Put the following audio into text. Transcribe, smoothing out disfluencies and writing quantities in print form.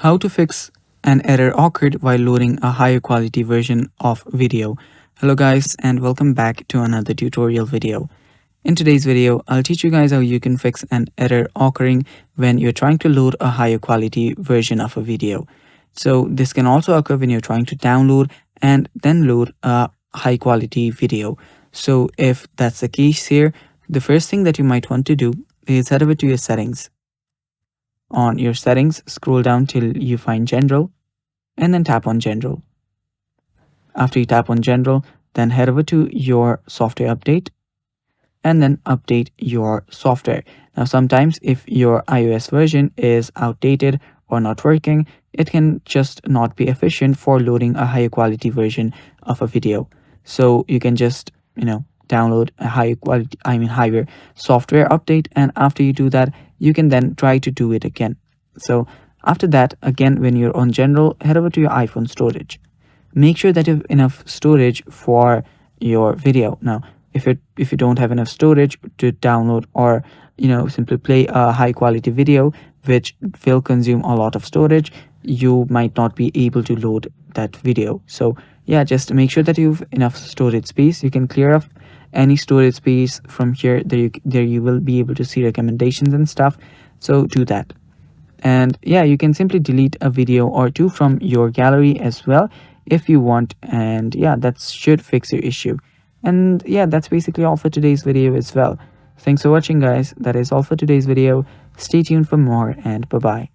How to fix an error occurred while loading a higher quality version of video. Hello guys and welcome back to another tutorial video. In today's video, I'll teach you guys how you can fix an error occurring when you're trying to load a higher quality version of a video. So this can also occur when you're trying to download and then load a high quality video. So if that's the case here, the first thing that you might want to do is head over to your settings. On your settings, scroll down till you find General and then tap on General. After you tap on General, then head over to your software update and then update your software. Now sometimes if your iOS version is outdated or not working, it can just not be efficient for loading a higher quality version of a video. So you can just, download a higher software update, and after you do that, you can then try to do it again. So after that, again, when you're on General, head over to your iPhone storage. Make sure that you have enough storage for your video. Now, if you don't have enough storage to download or simply play a high quality video which will consume a lot of storage, you might not be able to load that video. So yeah, just make sure that you have enough storage space. You can clear off any storage space from here. There you will be able to see recommendations and stuff, so do that. And yeah, you can simply delete a video or two from your gallery as well if you want, and yeah, that should fix your issue. And yeah, that's basically all for today's video as well. Thanks for watching guys. That is all for today's video. Stay tuned for more, and bye bye.